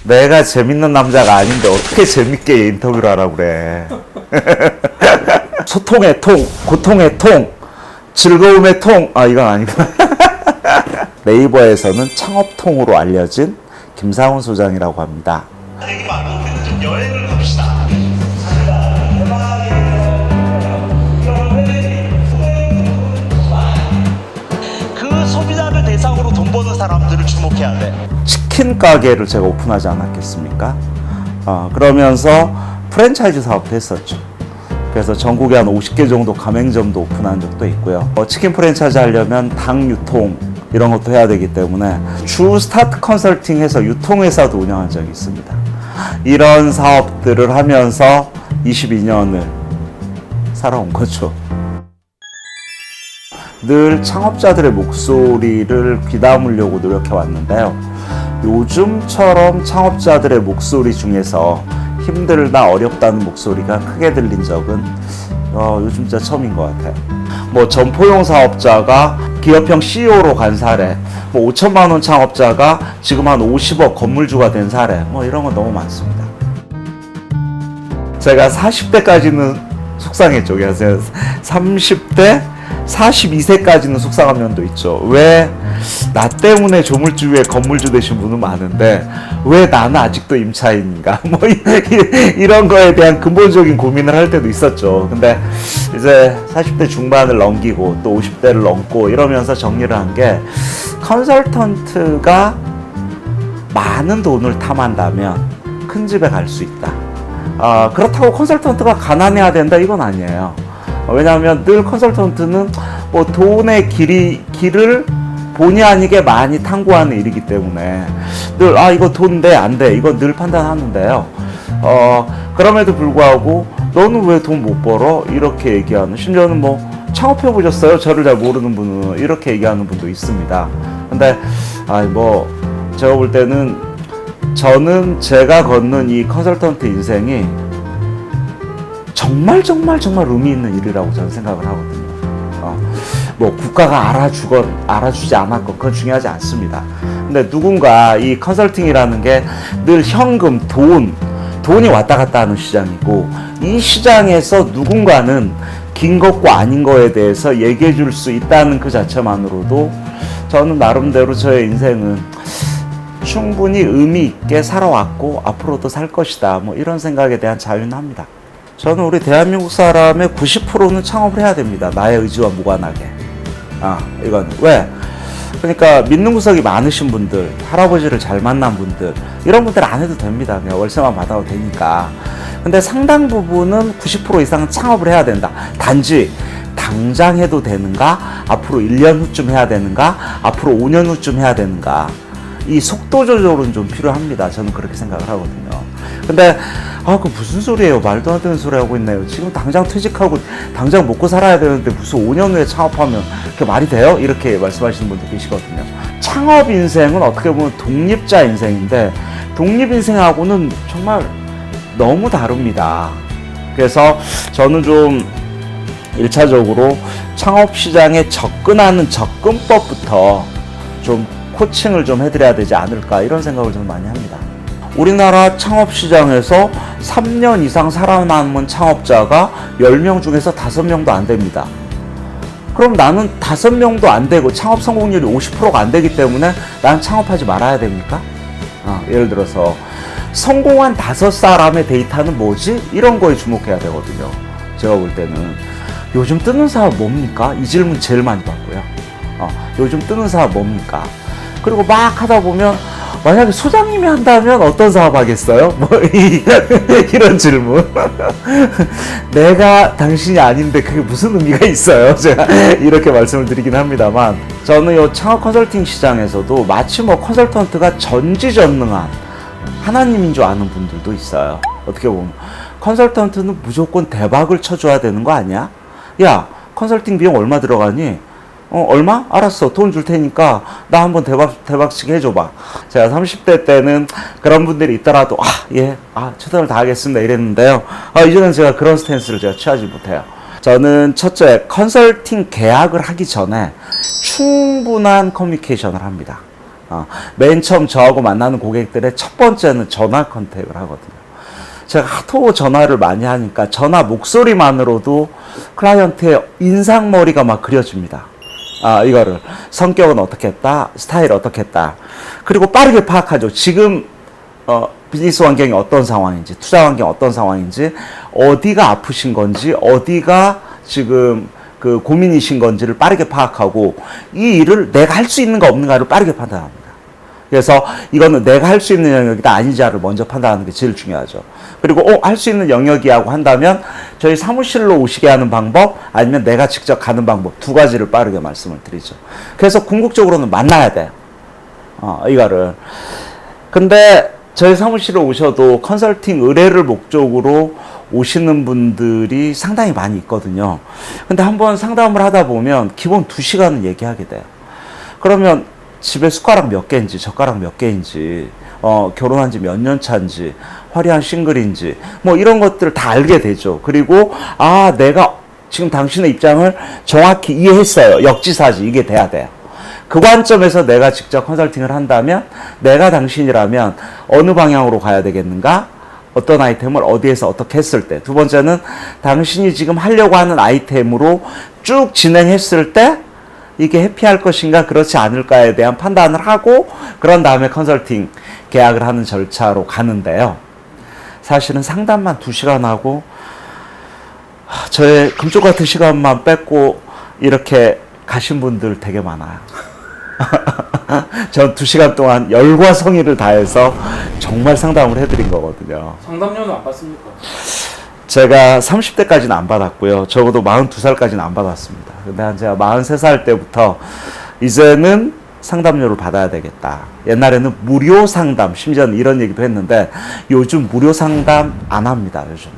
내가 재밌는 남자가 아닌데 어떻게 재밌게 인터뷰를 하라고 그래. 소통의 통, 고통의 통, 즐거움의 통. 아, 이건 아니구나. 네이버에서는 창업통으로 알려진 김상훈 소장이라고 합니다. 얘기 많은데 좀 여행을 갑시다. 그 소비자를 대상으로 돈 버는 사람들을 주목해야 돼. 치킨 가게를 제가 오픈하지 않았겠습니까? 그러면서 프랜차이즈 사업도 했었죠. 그래서 전국에 한 50개 정도 가맹점도 오픈한 적도 있고요. 치킨 프랜차이즈 하려면 당 유통 이런 것도 해야 되기 때문에 주 스타트 컨설팅 해서 유통회사도 운영한 적이 있습니다. 이런 사업들을 하면서 22년을 살아온 거죠. 늘 창업자들의 목소리를 귀담으려고 노력해 왔는데요. 요즘처럼 창업자들의 목소리 중에서 힘들다 어렵다는 목소리가 크게 들린 적은 요즘 진짜 처음인 것 같아요. 뭐 점포용 사업자가 기업형 CEO로 간 사례, 뭐 5천만 원 창업자가 지금 한 50억 건물주가 된 사례, 뭐 이런 건 너무 많습니다. 제가 40대까지는 속상했죠. 그래서 30대, 42세까지는 속상한 면도 있죠. 왜 나 때문에 조물주 위에 건물주 되신 분은 많은데 왜 나는 아직도 임차인인가? 뭐 이런 거에 대한 근본적인 고민을 할 때도 있었죠. 근데 이제 40대 중반을 넘기고 또 50대를 넘고 이러면서 정리를 한 게 컨설턴트가 많은 돈을 탐한다면 큰 집에 갈 수 있다. 그렇다고 컨설턴트가 가난해야 된다 이건 아니에요. 왜냐하면 늘 컨설턴트는 뭐 돈의 길을 본의 아니게 많이 탐구하는 일이기 때문에 늘 이거 돈 돼 안 돼 이거 늘 판단하는데요. 그럼에도 불구하고 너는 왜 돈 못 벌어? 이렇게 얘기하는, 심지어는 뭐 창업해 보셨어요? 저를 잘 모르는 분은 이렇게 얘기하는 분도 있습니다. 근데 뭐 제가 볼 때는 저는 제가 걷는 이 컨설턴트 인생이 정말 의미 있는 일이라고 저는 생각을 하거든요. 뭐 국가가 알아주지 않았건 그건 중요하지 않습니다. 근데 누군가 이 컨설팅이라는 게 늘 현금, 돈이 왔다 갔다 하는 시장이고, 이 시장에서 누군가는 긴 것과 아닌 거에 대해서 얘기해 줄 수 있다는 그 자체만으로도 저는 나름대로 저의 인생은 충분히 의미 있게 살아왔고 앞으로도 살 것이다, 뭐 이런 생각에 대한 자유는 합니다. 저는 우리 대한민국 사람의 90%는 창업을 해야 됩니다. 나의 의지와 무관하게. 이건 왜? 그러니까 믿는 구석이 많으신 분들, 할아버지를 잘 만난 분들, 이런 분들 안 해도 됩니다. 그냥 월세만 받아도 되니까. 근데 상당 부분은 90% 이상은 창업을 해야 된다. 단지 당장 해도 되는가? 앞으로 1년 후쯤 해야 되는가? 앞으로 5년 후쯤 해야 되는가? 이 속도 조절은 좀 필요합니다. 저는 그렇게 생각을 하거든요. 근데 그 무슨 소리예요? 말도 안 되는 소리 하고 있네요. 지금 당장 퇴직하고 당장 먹고 살아야 되는데 무슨 5년 후에 창업하면 그게 말이 돼요? 이렇게 말씀하시는 분들 계시거든요. 창업 인생은 어떻게 보면 독립자 인생인데 독립 인생하고는 정말 너무 다릅니다. 그래서 저는 좀 1차적으로 창업 시장에 접근하는 접근법부터 좀 코칭을 좀 해드려야 되지 않을까, 이런 생각을 좀 많이 합니다. 우리나라 창업시장에서 3년 이상 살아남은 창업자가 10명 중에서 5명도 안 됩니다. 그럼 나는 5명도 안 되고 창업 성공률이 50%가 안 되기 때문에 난 창업하지 말아야 됩니까? 예를 들어서 성공한 5사람의 데이터는 뭐지? 이런 거에 주목해야 되거든요. 제가 볼 때는 요즘 뜨는 사업 뭡니까? 이 질문 제일 많이 받고요. 요즘 뜨는 사업 뭡니까? 그리고 막 하다 보면 만약에 소장님이 한다면 어떤 사업 하겠어요? 뭐 이런 질문. 내가 당신이 아닌데 그게 무슨 의미가 있어요? 제가 이렇게 말씀을 드리긴 합니다만, 저는 이 창업 컨설팅 시장에서도 마치 뭐 컨설턴트가 전지전능한 하나님인 줄 아는 분들도 있어요. 어떻게 보면 컨설턴트는 무조건 대박을 쳐줘야 되는 거 아니야? 야, 컨설팅 비용 얼마 들어가니? 얼마? 알았어. 돈 줄 테니까 나 한번 대박치게 해줘봐. 제가 30대 때는 그런 분들이 있더라도 최선을 다하겠습니다 이랬는데요. 이제는 제가 그런 스탠스를 제가 취하지 못해요. 저는 첫째, 컨설팅 계약을 하기 전에 충분한 커뮤니케이션을 합니다. 맨 처음 저하고 만나는 고객들의 첫 번째는 전화 컨택을 하거든요. 제가 하도 전화를 많이 하니까 전화 목소리만으로도 클라이언트의 인상머리가 막 그려집니다. 이거를 성격은 어떻게 했다, 스타일 어떻게 했다. 그리고 빠르게 파악하죠. 지금 비즈니스 환경이 어떤 상황인지, 투자 환경이 어떤 상황인지, 어디가 아프신 건지, 어디가 지금 그 고민이신 건지를 빠르게 파악하고 이 일을 내가 할 수 있는가 없는가를 빠르게 판단합니다. 그래서 이거는 내가 할 수 있는 영역이다 아니지를 먼저 판단하는 게 제일 중요하죠. 그리고 할 수 있는 영역이라고 한다면 저희 사무실로 오시게 하는 방법 아니면 내가 직접 가는 방법 두 가지를 빠르게 말씀을 드리죠. 그래서 궁극적으로는 만나야 돼요. 이거를. 근데 저희 사무실에 오셔도 컨설팅 의뢰를 목적으로 오시는 분들이 상당히 많이 있거든요. 근데 한번 상담을 하다 보면 기본 2시간은 얘기하게 돼요. 그러면 집에 숟가락 몇 개인지 젓가락 몇 개인지 결혼한 지 몇 년 차인지 화려한 싱글인지 뭐 이런 것들을 다 알게 되죠. 그리고 내가 지금 당신의 입장을 정확히 이해했어요. 역지사지 이게 돼야 돼요. 그 관점에서 내가 직접 컨설팅을 한다면 내가 당신이라면 어느 방향으로 가야 되겠는가? 어떤 아이템을 어디에서 어떻게 했을 때. 두 번째는 당신이 지금 하려고 하는 아이템으로 쭉 진행했을 때 이게 해피할 것인가 그렇지 않을까에 대한 판단을 하고 그런 다음에 컨설팅 계약을 하는 절차로 가는데요. 사실은 상담만 2시간 하고 저의 금쪽 같은 시간만 뺏고 이렇게 가신 분들 되게 많아요. 전 2시간 동안 열과 성의를 다해서 정말 상담을 해드린 거거든요. 상담료는 안 받습니까? 제가 30대까지는 안 받았고요. 적어도 42살까지는 안 받았습니다. 근데 제가 43살 때부터 이제는 상담료를 받아야 되겠다. 옛날에는 무료 상담, 심지어는 이런 얘기도 했는데 요즘 무료 상담 안 합니다. 요즘.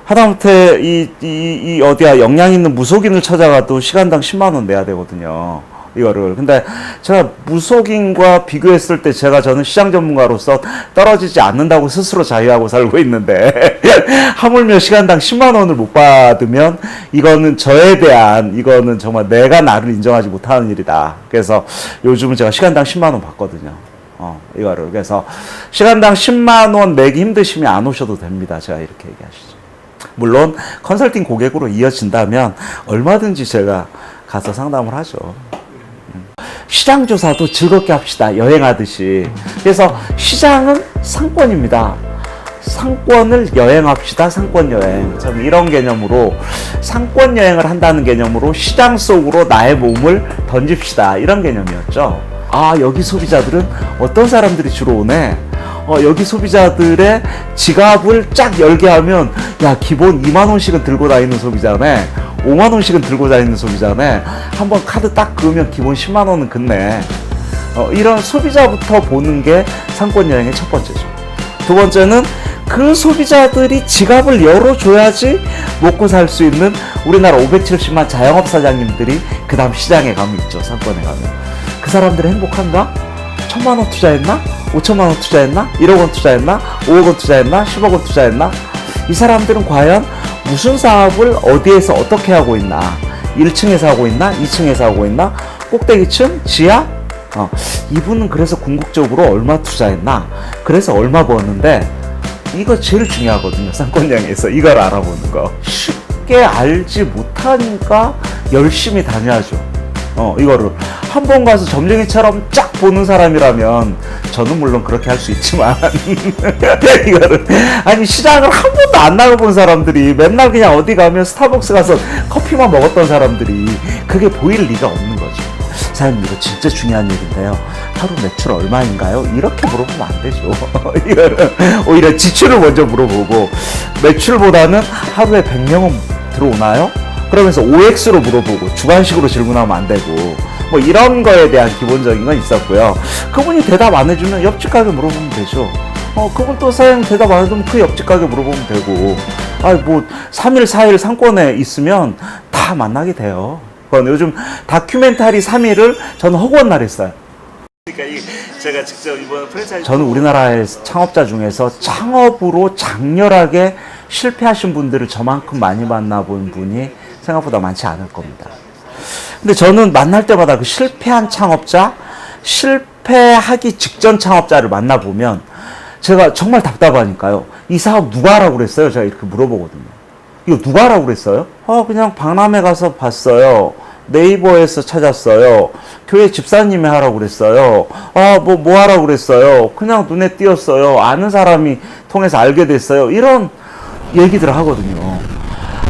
하다못해 이 어디야 영양 있는 무속인을 찾아가도 시간당 10만 원 내야 되거든요. 이거를. 근데 제가 무속인과 비교했을 때 저는 시장 전문가로서 떨어지지 않는다고 스스로 자유하고 살고 있는데 하물며 시간당 10만 원을 못 받으면 이거는 저에 대한 이거는 정말 내가 나를 인정하지 못하는 일이다. 그래서 요즘은 제가 시간당 10만 원 받거든요. 이거를. 그래서 시간당 10만 원 내기 힘드시면 안 오셔도 됩니다. 제가 이렇게 얘기하시죠. 물론 컨설팅 고객으로 이어진다면 얼마든지 제가 가서 상담을 하죠. 시장 조사도 즐겁게 합시다. 여행하듯이. 그래서 시장은 상권입니다. 상권을 여행합시다. 상권 여행. 저는 이런 개념으로 상권 여행을 한다는 개념으로 시장 속으로 나의 몸을 던집시다. 이런 개념이었죠. 여기 소비자들은 어떤 사람들이 주로 오네. 여기 소비자들의 지갑을 쫙 열게 하면 기본 2만 원씩은 들고 다니는 소비자네. 5만 원씩은 들고 다니는 소비자네. 한번 카드 딱 그으면 기본 10만 원은 긋네. 이런 소비자부터 보는 게 상권 여행의 첫 번째죠. 두 번째는 그 소비자들이 지갑을 열어줘야지 먹고 살 수 있는 우리나라 570만 자영업 사장님들이 그 다음 시장에 가면 있죠. 상권에 가면. 그 사람들이 행복한가? 1,000만 원 투자했나? 5천만 원 투자했나? 1억 원 투자했나? 5억 원 투자했나? 10억 원 투자했나? 이 사람들은 과연 무슨 사업을 어디에서 어떻게 하고 있나? 1층에서 하고 있나? 2층에서 하고 있나? 꼭대기층? 지하? 이분은 그래서 궁극적으로 얼마 투자했나? 그래서 얼마 버는데 이거 제일 중요하거든요. 상권여행에서 이걸 알아보는 거. 쉽게 알지 못하니까 열심히 다녀야죠. 이거를 한 번 가서 점쟁이처럼 쫙 보는 사람이라면 저는 물론 그렇게 할 수 있지만 이거를 시장을 한 번도 안 나가본 사람들이 맨날 그냥 어디 가면 스타벅스 가서 커피만 먹었던 사람들이 그게 보일 리가 없는 거죠. 사장님 이거 진짜 중요한 얘기인데요. 하루 매출 얼마인가요? 이렇게 물어보면 안 되죠. 이거를 오히려 지출을 먼저 물어보고 매출보다는 하루에 100명은 들어오나요? 그러면서 OX로 물어보고 주관식으로 질문하면 안 되고 뭐 이런 거에 대한 기본적인 건 있었고요. 그분이 대답 안 해주면 옆집 가게 물어보면 되죠. 그분 또 사장 대답 안 해주면 그 옆집 가게 물어보면 되고 3일 4일 상권에 있으면 다 만나게 돼요. 그건 요즘 다큐멘터리 3일을 저는 허구한 날 했어요. 그러니까 제가 직접 이번 프랜차이즈 저는 우리나라의 창업자 중에서 창업으로 장렬하게 실패하신 분들을 저만큼 많이 만나본 분이 생각보다 많지 않을 겁니다. 근데 저는 만날 때마다 그 실패한 창업자, 실패하기 직전 창업자를 만나보면 제가 정말 답답하니까요. 이 사업 누가 하라고 그랬어요? 제가 이렇게 물어보거든요. 이거 누가 하라고 그랬어요? 그냥 박람회 가서 봤어요. 네이버에서 찾았어요. 교회 집사님이 하라고 그랬어요. 뭐 하라고 그랬어요. 그냥 눈에 띄었어요. 아는 사람이 통해서 알게 됐어요. 이런 얘기들을 하거든요.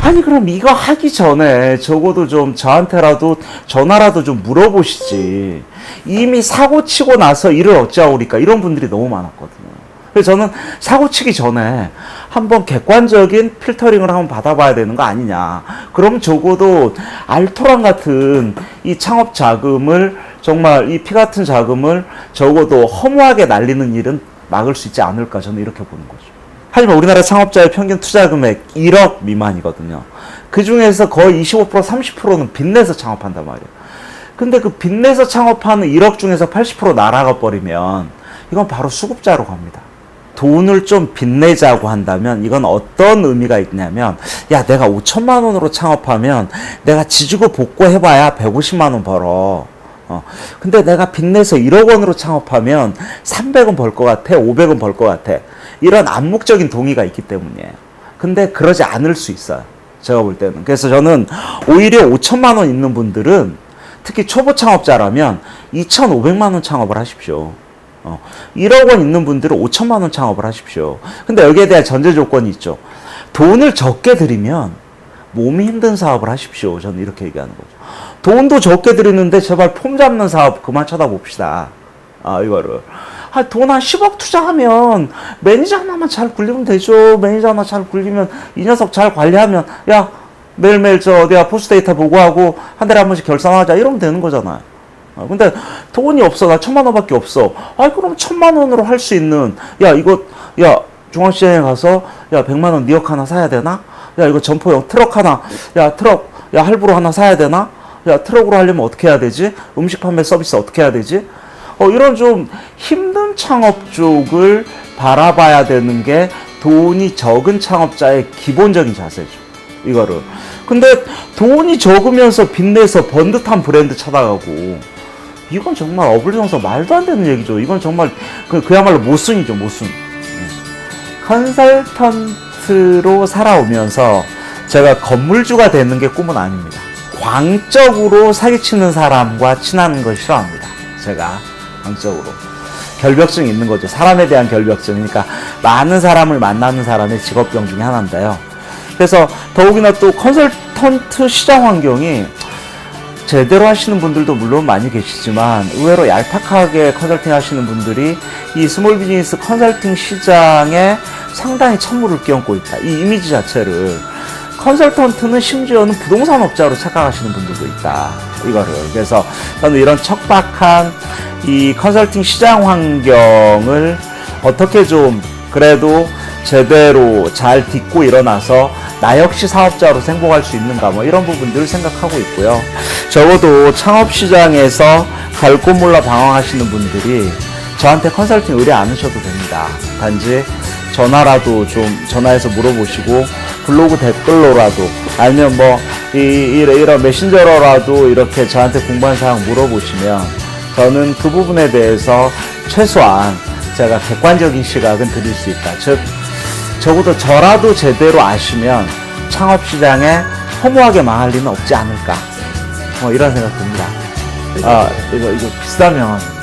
아니 그럼 이거 하기 전에 적어도 좀 저한테라도 전화라도 좀 물어보시지. 이미 사고 치고 나서 일을 어찌하오리까 이런 분들이 너무 많았거든요. 그래서 저는 사고 치기 전에 한번 객관적인 필터링을 한번 받아봐야 되는 거 아니냐. 그럼 적어도 알토란 같은 이 창업 자금을 정말 이 피 같은 자금을 적어도 허무하게 날리는 일은 막을 수 있지 않을까. 저는 이렇게 보는 거죠. 하지만 우리나라 창업자의 평균 투자 금액 1억 미만이거든요. 그 중에서 거의 25% 30%는 빚내서 창업한단 말이에요. 근데 그 빚내서 창업하는 1억 중에서 80% 날아가 버리면 이건 바로 수급자로 갑니다. 돈을 좀 빚내자고 한다면 이건 어떤 의미가 있냐면 야 내가 5천만 원으로 창업하면 내가 지주고 복구 해봐야 150만 원 벌어. 근데 내가 빚내서 1억 원으로 창업하면 300원 벌 것 같아, 500원 벌 것 같아. 이런 암묵적인 동의가 있기 때문이에요. 근데 그러지 않을 수 있어요. 제가 볼 때는. 그래서 저는 오히려 5천만 원 있는 분들은 특히 초보 창업자라면 2,500만 원 창업을 하십시오. 1억 원 있는 분들은 5천만 원 창업을 하십시오. 근데 여기에 대한 전제 조건이 있죠. 돈을 적게 들이면 몸이 힘든 사업을 하십시오. 저는 이렇게 얘기하는 거죠. 돈도 적게 들이는데 제발 폼 잡는 사업 그만 쳐다봅시다. 이거를. 돈 한 10억 투자하면 매니저 하나만 잘 굴리면 되죠. 매니저 하나 잘 굴리면 이 녀석 잘 관리하면 야 매일매일 어디야 포스데이터 보고하고 한 달에 한 번씩 결산하자 이러면 되는 거잖아요. 근데 돈이 없어. 나 1,000만 원밖에 없어. 그럼 1,000만 원으로 할 수 있는 중앙시장에 가서 100만 원 니역 하나 사야 되나? 이거 점포용 트럭 하나 할부로 하나 사야 되나? 트럭으로 하려면 어떻게 해야 되지? 음식 판매 서비스 어떻게 해야 되지? 이런 좀 힘든 창업 쪽을 바라봐야 되는 게 돈이 적은 창업자의 기본적인 자세죠. 이거를. 근데 돈이 적으면서 빚내서 번듯한 브랜드 찾아가고 이건 정말 어불성설 말도 안 되는 얘기죠. 이건 정말 그야말로 모순이죠. 모순. 컨설턴트로 살아오면서 제가 건물주가 되는 게 꿈은 아닙니다. 광적으로 사기치는 사람과 친하는 걸 싫어합니다. 제가 광적으로. 결벽증이 있는 거죠. 사람에 대한 결벽증. 그러니까 많은 사람을 만나는 사람의 직업병 중에 하나인데요. 그래서 더욱이나 또 컨설턴트 시장 환경이 제대로 하시는 분들도 물론 많이 계시지만 의외로 얄팍하게 컨설팅 하시는 분들이 이 스몰 비즈니스 컨설팅 시장에 상당히 찬물을 끼얹고 있다. 이 이미지 자체를. 컨설턴트는 심지어는 부동산 업자로 착각하시는 분들도 있다. 이거를. 그래서 저는 이런 척박한 이 컨설팅 시장 환경을 어떻게 좀 그래도 제대로 잘 딛고 일어나서 나 역시 사업자로 행복할 수 있는가 이런 부분들을 생각하고 있고요. 적어도 창업시장에서 갈 곳 몰라 방황하시는 분들이 저한테 컨설팅 의뢰 안 하셔도 됩니다. 단지 전화해서 물어보시고 블로그 댓글로라도 아니면 이런 메신저로라도 이렇게 저한테 궁금한 사항 물어보시면 저는 그 부분에 대해서 최소한 제가 객관적인 시각은 드릴 수 있다. 즉 적어도 저라도 제대로 아시면 창업시장에 허무하게 망할 리는 없지 않을까 이런 생각 듭니다. 이거 비싼 명함입니다.